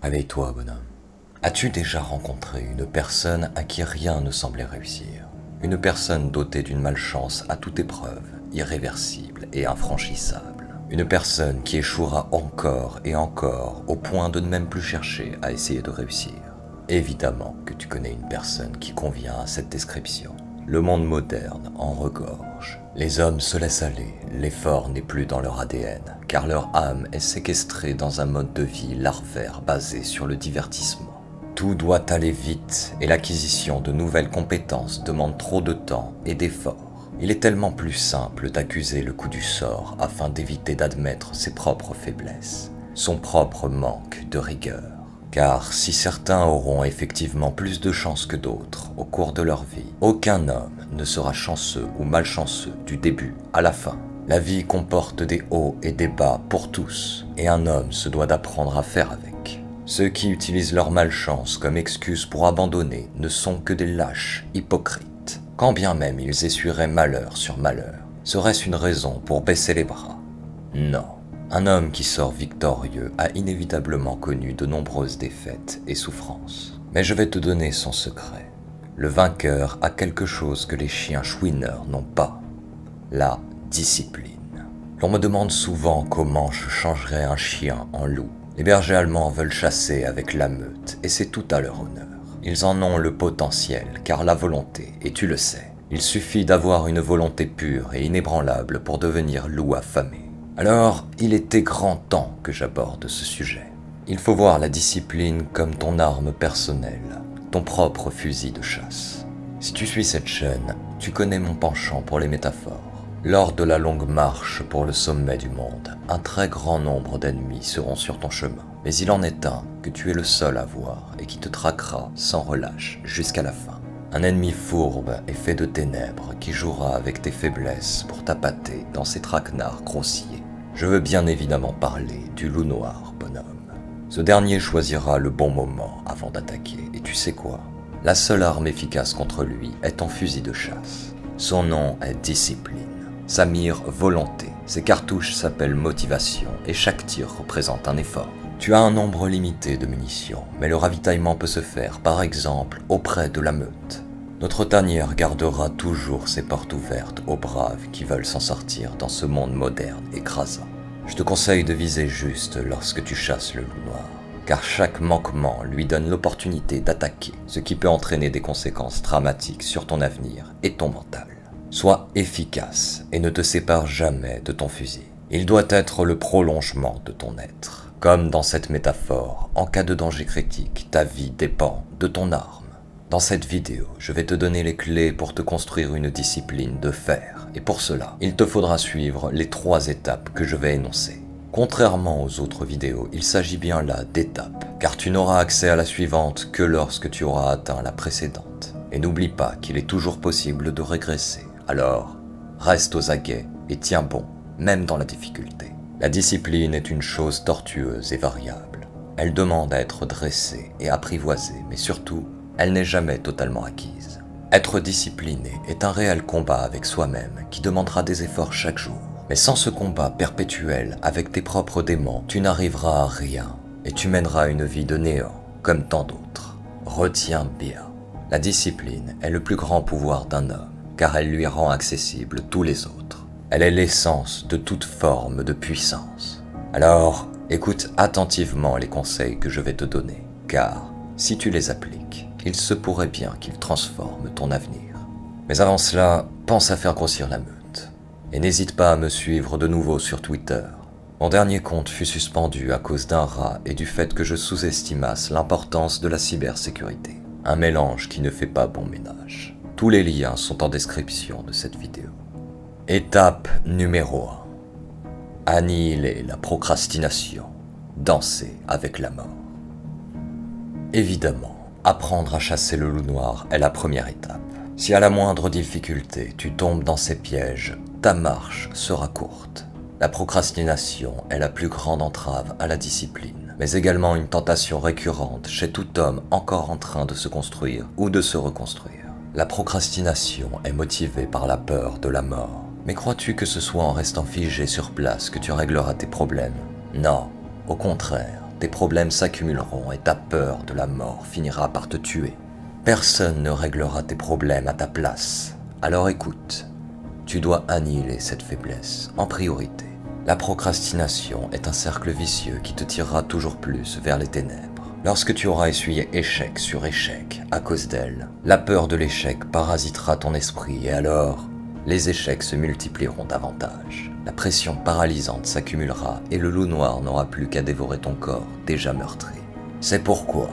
Réveille-toi, bonhomme. As-tu déjà rencontré une personne à qui rien ne semblait réussir? Une personne dotée d'une malchance à toute épreuve, irréversible et infranchissable. Une personne qui échouera encore et encore au point de ne même plus chercher à essayer de réussir. Évidemment que tu connais une personne qui convient à cette description. Le monde moderne en regorge. Les hommes se laissent aller, l'effort n'est plus dans leur ADN, car leur âme est séquestrée dans un mode de vie larvaire basé sur le divertissement. Tout doit aller vite et l'acquisition de nouvelles compétences demande trop de temps et d'efforts. Il est tellement plus simple d'accuser le coup du sort afin d'éviter d'admettre ses propres faiblesses, son propre manque de rigueur. Car si certains auront effectivement plus de chance que d'autres au cours de leur vie, aucun homme ne sera chanceux ou malchanceux du début à la fin. La vie comporte des hauts et des bas pour tous, et un homme se doit d'apprendre à faire avec. Ceux qui utilisent leur malchance comme excuse pour abandonner ne sont que des lâches hypocrites. Quand bien même ils essuieraient malheur sur malheur, serait-ce une raison pour baisser les bras? Non. Un homme qui sort victorieux a inévitablement connu de nombreuses défaites et souffrances. Mais je vais te donner son secret. Le vainqueur a quelque chose que les chiens chouineurs n'ont pas. La discipline. L'on me demande souvent comment je changerais un chien en loup. Les bergers allemands veulent chasser avec la meute et c'est tout à leur honneur. Ils en ont le potentiel car la volonté, et tu le sais. Il suffit d'avoir une volonté pure et inébranlable pour devenir loup affamé. Alors, il était grand temps que j'aborde ce sujet. Il faut voir la discipline comme ton arme personnelle, ton propre fusil de chasse. Si tu suis cette chaîne, tu connais mon penchant pour les métaphores. Lors de la longue marche pour le sommet du monde, un très grand nombre d'ennemis seront sur ton chemin. Mais il en est un que tu es le seul à voir et qui te traquera sans relâche jusqu'à la fin. Un ennemi fourbe et fait de ténèbres qui jouera avec tes faiblesses pour t'appâter dans ses traquenards grossiers. Je veux bien évidemment parler du loup noir, bonhomme. Ce dernier choisira le bon moment avant d'attaquer, et tu sais quoi? La seule arme efficace contre lui est ton fusil de chasse. Son nom est discipline. Sa mire, volonté. Ses cartouches s'appellent motivation, et chaque tir représente un effort. Tu as un nombre limité de munitions, mais le ravitaillement peut se faire, par exemple, auprès de la meute. Notre tanière gardera toujours ses portes ouvertes aux braves qui veulent s'en sortir dans ce monde moderne écrasant. Je te conseille de viser juste lorsque tu chasses le loup noir, car chaque manquement lui donne l'opportunité d'attaquer, ce qui peut entraîner des conséquences dramatiques sur ton avenir et ton mental. Sois efficace et ne te sépare jamais de ton fusil. Il doit être le prolongement de ton être. Comme dans cette métaphore, en cas de danger critique, ta vie dépend de ton arme. Dans cette vidéo, je vais te donner les clés pour te construire une discipline de fer, et pour cela, il te faudra suivre les 3 étapes que je vais énoncer. Contrairement aux autres vidéos, il s'agit bien là d'étapes, car tu n'auras accès à la suivante que lorsque tu auras atteint la précédente. Et n'oublie pas qu'il est toujours possible de régresser, alors reste aux aguets et tiens bon, même dans la difficulté. La discipline est une chose tortueuse et variable. Elle demande à être dressée et apprivoisée, mais surtout, elle n'est jamais totalement acquise. Être discipliné est un réel combat avec soi-même qui demandera des efforts chaque jour. Mais sans ce combat perpétuel avec tes propres démons, tu n'arriveras à rien et tu mèneras une vie de néant, comme tant d'autres. Retiens bien, la discipline est le plus grand pouvoir d'un homme, car elle lui rend accessible tous les autres. Elle est l'essence de toute forme de puissance. Alors, écoute attentivement les conseils que je vais te donner, car si tu les appliques, il se pourrait bien qu'ils transforment ton avenir. Mais avant cela, pense à faire grossir la meute. Et n'hésite pas à me suivre de nouveau sur Twitter. Mon dernier compte fut suspendu à cause d'un rat et du fait que je sous-estimasse l'importance de la cybersécurité. Un mélange qui ne fait pas bon ménage. Tous les liens sont en description de cette vidéo. Étape numéro 1. Annihiler la procrastination. Danser avec la mort. Évidemment, apprendre à chasser le loup noir est la première étape. Si à la moindre difficulté tu tombes dans ces pièges, ta marche sera courte. La procrastination est la plus grande entrave à la discipline, mais également une tentation récurrente chez tout homme encore en train de se construire ou de se reconstruire. La procrastination est motivée par la peur de la mort. Mais crois-tu que ce soit en restant figé sur place que tu régleras tes problèmes? Non, au contraire. tes problèmes s'accumuleront et ta peur de la mort finira par te tuer. Personne ne réglera tes problèmes à ta place. Alors écoute, tu dois annihiler cette faiblesse en priorité. La procrastination est un cercle vicieux qui te tirera toujours plus vers les ténèbres. Lorsque tu auras essuyé échec sur échec à cause d'elle, la peur de l'échec parasitera ton esprit et alors, les échecs se multiplieront davantage. La pression paralysante s'accumulera et le loup noir n'aura plus qu'à dévorer ton corps déjà meurtri. C'est pourquoi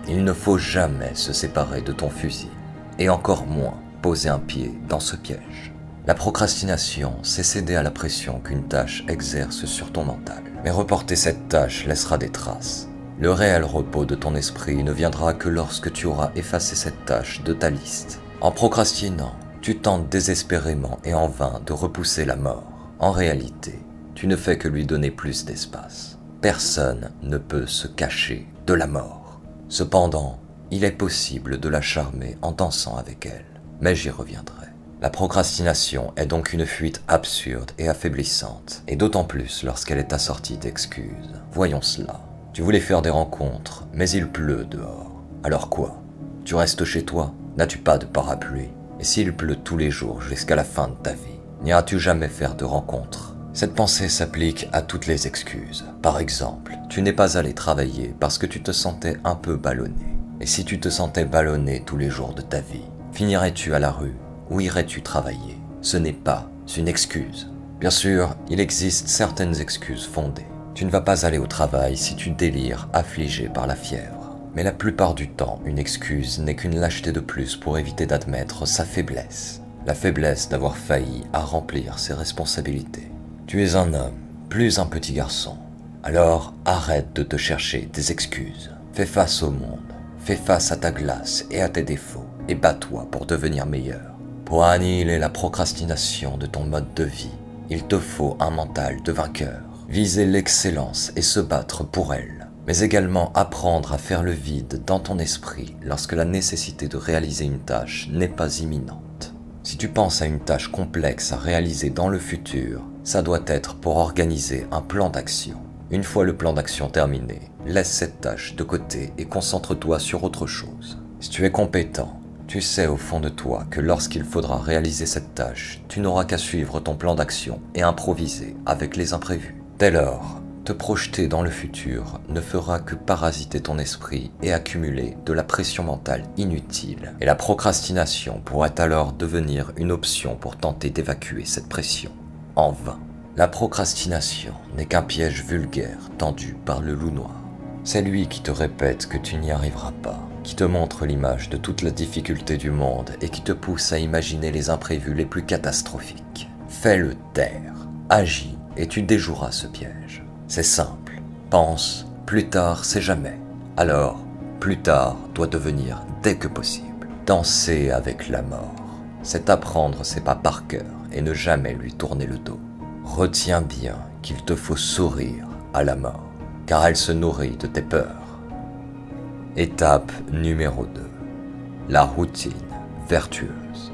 il ne faut jamais se séparer de ton fusil et encore moins poser un pied dans ce piège. La procrastination, c'est céder à la pression qu'une tâche exerce sur ton mental. Mais reporter cette tâche laissera des traces. Le réel repos de ton esprit ne viendra que lorsque tu auras effacé cette tâche de ta liste. En procrastinant, tu tentes désespérément et en vain de repousser la mort. En réalité, tu ne fais que lui donner plus d'espace. Personne ne peut se cacher de la mort. Cependant, il est possible de la charmer en dansant avec elle. Mais j'y reviendrai. La procrastination est donc une fuite absurde et affaiblissante, et d'autant plus lorsqu'elle est assortie d'excuses. Voyons cela. Tu voulais faire des rencontres, mais il pleut dehors. Alors quoi? Tu restes chez toi? N'as-tu pas de parapluie? Et s'il pleut tous les jours jusqu'à la fin de ta vie, n'iras-tu jamais faire de rencontres? Cette pensée s'applique à toutes les excuses. Par exemple, tu n'es pas allé travailler parce que tu te sentais un peu ballonné. Et si tu te sentais ballonné tous les jours de ta vie, finirais-tu à la rue? Où irais-tu travailler? Ce n'est pas une excuse. Bien sûr, il existe certaines excuses fondées. Tu ne vas pas aller au travail si tu délires affligé par la fièvre. Mais la plupart du temps, une excuse n'est qu'une lâcheté de plus pour éviter d'admettre sa faiblesse. La faiblesse d'avoir failli à remplir ses responsabilités. Tu es un homme, plus un petit garçon. Alors arrête de te chercher des excuses. Fais face au monde. Fais face à ta glace et à tes défauts. Et bats-toi pour devenir meilleur. Pour annihiler la procrastination de ton mode de vie, il te faut un mental de vainqueur, viser l'excellence et se battre pour elle, mais également apprendre à faire le vide dans ton esprit lorsque la nécessité de réaliser une tâche n'est pas imminente. Si tu penses à une tâche complexe à réaliser dans le futur, ça doit être pour organiser un plan d'action. Une fois le plan d'action terminé, laisse cette tâche de côté et concentre-toi sur autre chose. Si tu es compétent, tu sais au fond de toi que lorsqu'il faudra réaliser cette tâche, tu n'auras qu'à suivre ton plan d'action et improviser avec les imprévus. Dès lors, te projeter dans le futur ne fera que parasiter ton esprit et accumuler de la pression mentale inutile. Et la procrastination pourrait alors devenir une option pour tenter d'évacuer cette pression. En vain. La procrastination n'est qu'un piège vulgaire tendu par le loup noir. C'est lui qui te répète que tu n'y arriveras pas, qui te montre l'image de toute la difficulté du monde et qui te pousse à imaginer les imprévus les plus catastrophiques. Fais-le taire, agis et tu déjoueras ce piège. C'est simple, pense, plus tard c'est jamais. Alors, plus tard doit devenir dès que possible. Danser avec la mort, c'est apprendre ses pas par cœur et ne jamais lui tourner le dos. Retiens bien qu'il te faut sourire à la mort, car elle se nourrit de tes peurs. Étape numéro 2. La routine vertueuse.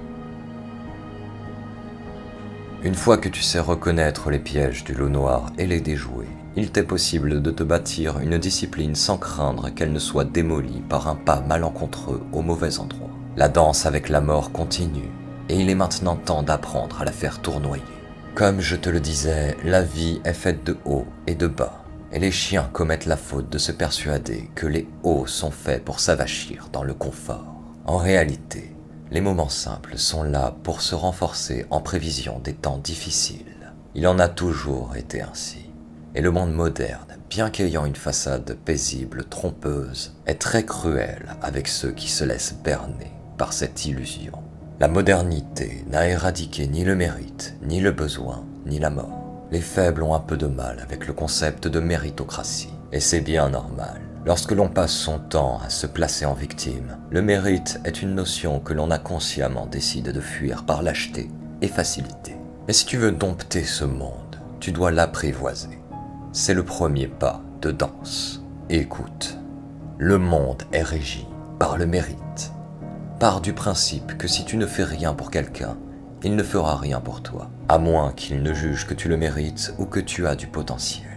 Une fois que tu sais reconnaître les pièges du loup noir et les déjouer, il t'est possible de te bâtir une discipline sans craindre qu'elle ne soit démolie par un pas malencontreux au mauvais endroit. La danse avec la mort continue, et il est maintenant temps d'apprendre à la faire tournoyer. Comme je te le disais, la vie est faite de hauts et de bas. Et les chiens commettent la faute de se persuader que les hauts sont faits pour s'avachir dans le confort. En réalité, les moments simples sont là pour se renforcer en prévision des temps difficiles. Il en a toujours été ainsi. Et le monde moderne, bien qu'ayant une façade paisible, trompeuse, est très cruel avec ceux qui se laissent berner par cette illusion. La modernité n'a éradiqué ni le mérite, ni le besoin, ni la mort. Les faibles ont un peu de mal avec le concept de méritocratie, et c'est bien normal. Lorsque l'on passe son temps à se placer en victime, le mérite est une notion que l'on a consciemment décidé de fuir par lâcheté et facilité. Mais si tu veux dompter ce monde, tu dois l'apprivoiser. C'est le premier pas de danse. Écoute, le monde est régi par le mérite. Pars du principe que si tu ne fais rien pour quelqu'un, il ne fera rien pour toi, à moins qu'il ne juge que tu le mérites ou que tu as du potentiel.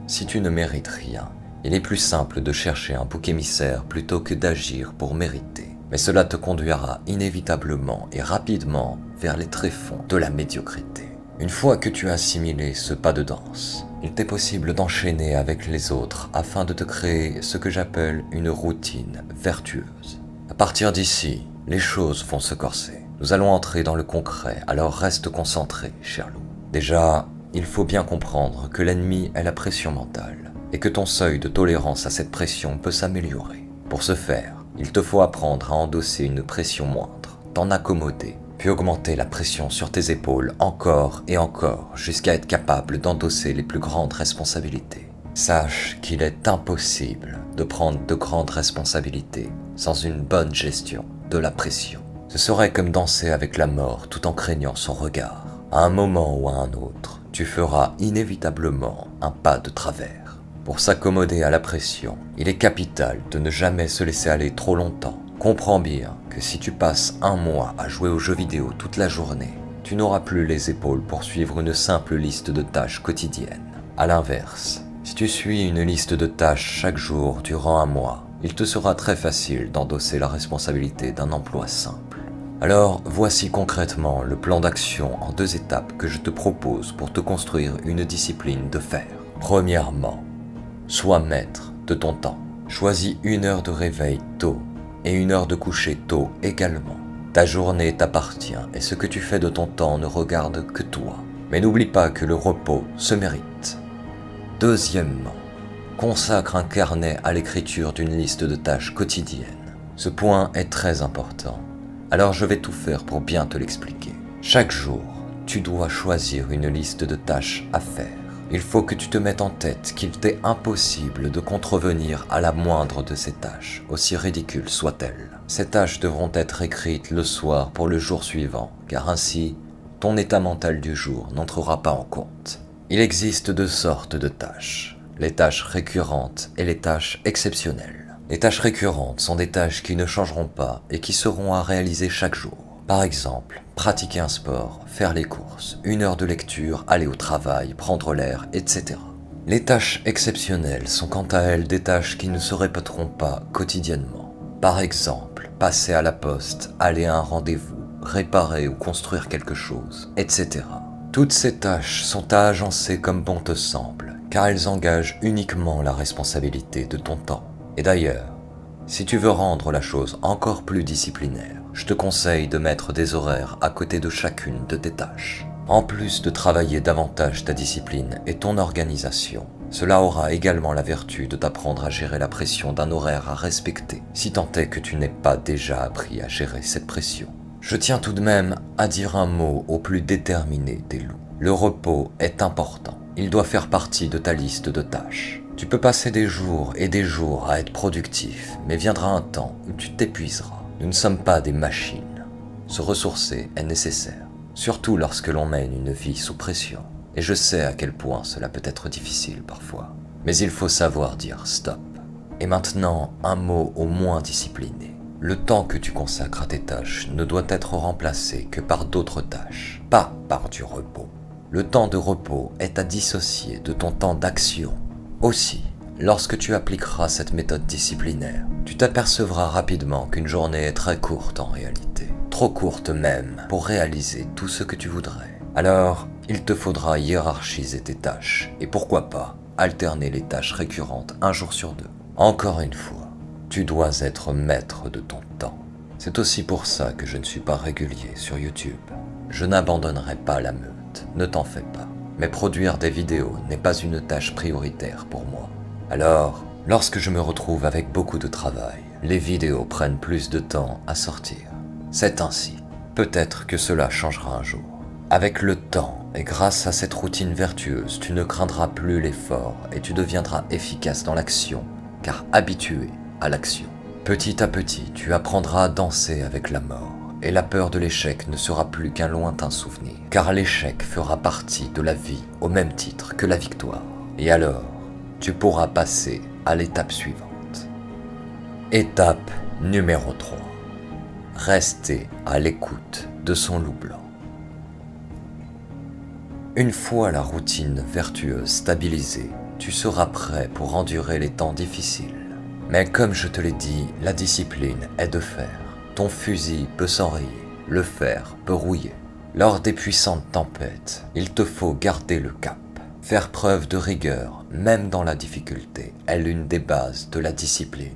Si tu ne mérites rien, Il est plus simple de chercher un bouc émissaire plutôt que d'agir pour mériter. Mais cela te conduira inévitablement et rapidement vers les tréfonds de la médiocrité. Une fois que tu as assimilé ce pas de danse, il t'est possible d'enchaîner avec les autres afin de te créer ce que j'appelle une routine vertueuse. À partir d'ici, les choses vont se corser. Nous allons entrer dans le concret, alors reste concentré, cher loup. Déjà, il faut bien comprendre que l'ennemi est la pression mentale et que ton seuil de tolérance à cette pression peut s'améliorer. Pour ce faire, il te faut apprendre à endosser une pression moindre, t'en accommoder, puis augmenter la pression sur tes épaules encore et encore jusqu'à être capable d'endosser les plus grandes responsabilités. Sache qu'il est impossible de prendre de grandes responsabilités sans une bonne gestion de la pression. Ce serait comme danser avec la mort tout en craignant son regard. À un moment ou à un autre, tu feras inévitablement un pas de travers. Pour s'accommoder à la pression, il est capital de ne jamais se laisser aller trop longtemps. Comprends bien que si tu passes un mois à jouer aux jeux vidéo toute la journée, tu n'auras plus les épaules pour suivre une simple liste de tâches quotidiennes. À l'inverse, si tu suis une liste de tâches chaque jour durant un mois, il te sera très facile d'endosser la responsabilité d'un emploi simple. Alors, voici concrètement le plan d'action en 2 étapes que je te propose pour te construire une discipline de fer. Premièrement, sois maître de ton temps. Choisis 1 heure de réveil tôt et 1 heure de coucher tôt également. Ta journée t'appartient et ce que tu fais de ton temps ne regarde que toi. Mais n'oublie pas que le repos se mérite. Deuxièmement, consacre un carnet à l'écriture d'une liste de tâches quotidiennes. Ce point est très important. Alors je vais tout faire pour bien te l'expliquer. Chaque jour, tu dois choisir une liste de tâches à faire. Il faut que tu te mettes en tête qu'il t'est impossible de contrevenir à la moindre de ces tâches, aussi ridicules soient-elles. Ces tâches devront être écrites le soir pour le jour suivant, car ainsi, ton état mental du jour n'entrera pas en compte. Il existe 2 sortes de tâches, les tâches récurrentes et les tâches exceptionnelles. Les tâches récurrentes sont des tâches qui ne changeront pas et qui seront à réaliser chaque jour. Par exemple, pratiquer un sport, faire les courses, 1 heure de lecture, aller au travail, prendre l'air, etc. Les tâches exceptionnelles sont quant à elles des tâches qui ne se répéteront pas quotidiennement. Par exemple, passer à la poste, aller à un rendez-vous, réparer ou construire quelque chose, etc. Toutes ces tâches sont à agencer comme bon te semble, car elles engagent uniquement la responsabilité de ton temps. Et d'ailleurs, si tu veux rendre la chose encore plus disciplinaire, je te conseille de mettre des horaires à côté de chacune de tes tâches. En plus de travailler davantage ta discipline et ton organisation, cela aura également la vertu de t'apprendre à gérer la pression d'un horaire à respecter, si tant est que tu n'aies pas déjà appris à gérer cette pression. Je tiens tout de même à dire un mot au plus déterminé des loups. Le repos est important. Il doit faire partie de ta liste de tâches. Tu peux passer des jours et des jours à être productif, mais viendra un temps où tu t'épuiseras. Nous ne sommes pas des machines. Se ressourcer est nécessaire, surtout lorsque l'on mène une vie sous pression. Et je sais à quel point cela peut être difficile parfois. Mais il faut savoir dire stop. Et maintenant, un mot au moins discipliné. Le temps que tu consacres à tes tâches ne doit être remplacé que par d'autres tâches, pas par du repos. Le temps de repos est à dissocier de ton temps d'action. Aussi, lorsque tu appliqueras cette méthode disciplinaire, tu t'apercevras rapidement qu'une journée est très courte en réalité. Trop courte même pour réaliser tout ce que tu voudrais. Alors, il te faudra hiérarchiser tes tâches et pourquoi pas alterner les tâches récurrentes 1 jour sur 2. Encore une fois, tu dois être maître de ton temps. C'est aussi pour ça que je ne suis pas régulier sur YouTube. Je n'abandonnerai pas la meute, ne t'en fais pas. Mais produire des vidéos n'est pas une tâche prioritaire pour moi. Alors, lorsque je me retrouve avec beaucoup de travail, les vidéos prennent plus de temps à sortir. C'est ainsi. Peut-être que cela changera un jour. Avec le temps et grâce à cette routine vertueuse, tu ne craindras plus l'effort et tu deviendras efficace dans l'action, car habitué à l'action. Petit à petit, tu apprendras à danser avec la mort. Et la peur de l'échec ne sera plus qu'un lointain souvenir, car l'échec fera partie de la vie au même titre que la victoire. Et alors, tu pourras passer à l'étape suivante. Étape numéro 3. Rester à l'écoute de son loup blanc. Une fois la routine vertueuse stabilisée, tu seras prêt pour endurer les temps difficiles. Mais comme je te l'ai dit, la discipline est de fer. Ton fusil peut s'enrayer, le fer peut rouiller. Lors des puissantes tempêtes, il te faut garder le cap. Faire preuve de rigueur, même dans la difficulté, est l'une des bases de la discipline.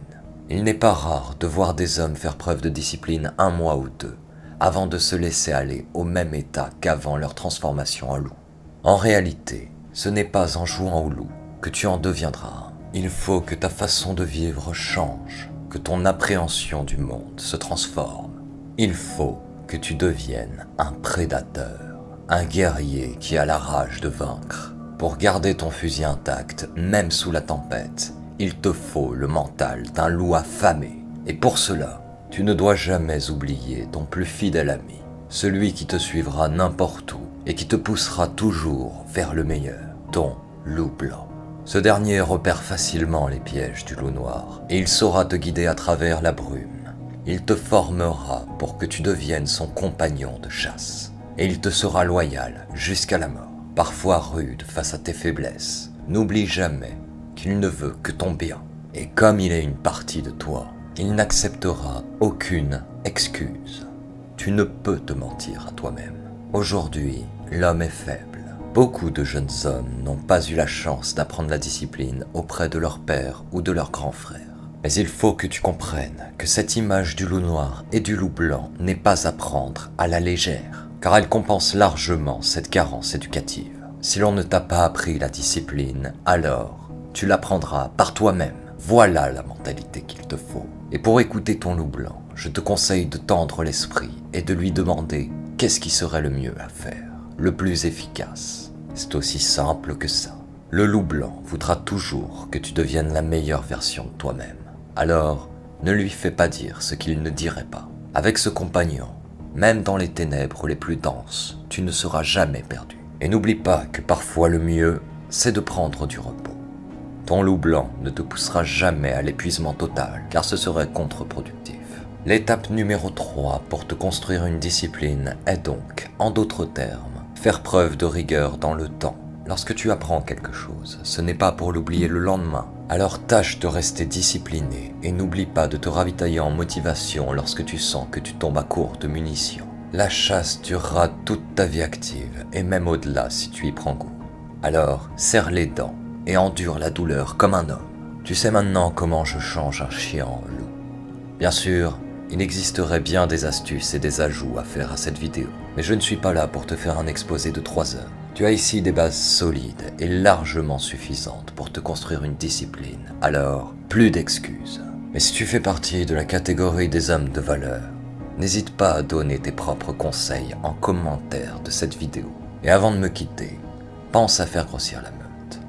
Il n'est pas rare de voir des hommes faire preuve de discipline 1 mois ou 2, avant de se laisser aller au même état qu'avant leur transformation en loup. En réalité, ce n'est pas en jouant au loup que tu en deviendras un. Il faut que ta façon de vivre change, que ton appréhension du monde se transforme. Il faut que tu deviennes un prédateur, un guerrier qui a la rage de vaincre. Pour garder ton fusil intact, même sous la tempête, il te faut le mental d'un loup affamé. Et pour cela, tu ne dois jamais oublier ton plus fidèle ami, celui qui te suivra n'importe où et qui te poussera toujours vers le meilleur, ton loup blanc. Ce dernier repère facilement les pièges du loup noir et il saura te guider à travers la brume. Il te formera pour que tu deviennes son compagnon de chasse et il te sera loyal jusqu'à la mort, parfois rude face à tes faiblesses. N'oublie jamais qu'il ne veut que ton bien et comme il est une partie de toi, il n'acceptera aucune excuse. Tu ne peux te mentir à toi-même. Aujourd'hui, l'homme est faible. Beaucoup de jeunes hommes n'ont pas eu la chance d'apprendre la discipline auprès de leur père ou de leur grand frère. Mais il faut que tu comprennes que cette image du loup noir et du loup blanc n'est pas à prendre à la légère, car elle compense largement cette carence éducative. Si l'on ne t'a pas appris la discipline, alors tu l'apprendras par toi-même. Voilà la mentalité qu'il te faut. Et pour écouter ton loup blanc, je te conseille de tendre l'esprit et de lui demander qu'est-ce qui serait le mieux à faire, le plus efficace. C'est aussi simple que ça. Le loup blanc voudra toujours que tu deviennes la meilleure version de toi-même. Alors, ne lui fais pas dire ce qu'il ne dirait pas. Avec ce compagnon, même dans les ténèbres les plus denses, tu ne seras jamais perdu. Et n'oublie pas que parfois le mieux, c'est de prendre du repos. Ton loup blanc ne te poussera jamais à l'épuisement total, car ce serait contre-productif. L'étape numéro 3 pour te construire une discipline est donc, en d'autres termes, faire preuve de rigueur dans le temps. Lorsque tu apprends quelque chose, ce n'est pas pour l'oublier le lendemain. Alors tâche de rester discipliné et n'oublie pas de te ravitailler en motivation lorsque tu sens que tu tombes à court de munitions. La chasse durera toute ta vie active et même au-delà si tu y prends goût. Alors serre les dents et endure la douleur comme un homme. Tu sais maintenant comment je change un chien en loup. Bien sûr, il existerait bien des astuces et des ajouts à faire à cette vidéo, mais je ne suis pas là pour te faire un exposé de 3 heures. Tu as ici des bases solides et largement suffisantes pour te construire une discipline, alors plus d'excuses. Mais si tu fais partie de la catégorie des hommes de valeur, n'hésite pas à donner tes propres conseils en commentaire de cette vidéo. Et avant de me quitter, pense à faire grossir la meute.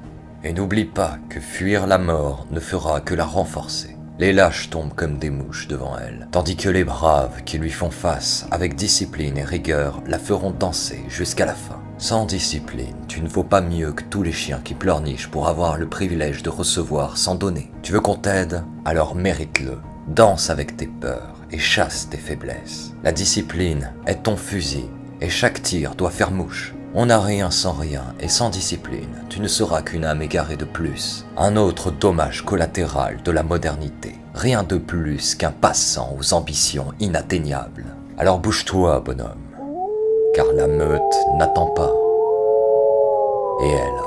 Et n'oublie pas que fuir la mort ne fera que la renforcer. Les lâches tombent comme des mouches devant elle, tandis que les braves qui lui font face avec discipline et rigueur la feront danser jusqu'à la fin. Sans discipline, tu ne vaux pas mieux que tous les chiens qui pleurnichent pour avoir le privilège de recevoir sans donner. Tu veux qu'on t'aide? Alors mérite-le. Danse avec tes peurs et chasse tes faiblesses. La discipline est ton fusil et chaque tir doit faire mouche. On n'a rien sans rien et sans discipline, tu ne seras qu'une âme égarée de plus. Un autre dommage collatéral de la modernité. Rien de plus qu'un passant aux ambitions inatteignables. Alors bouge-toi, bonhomme, car la meute n'attend pas. Et elle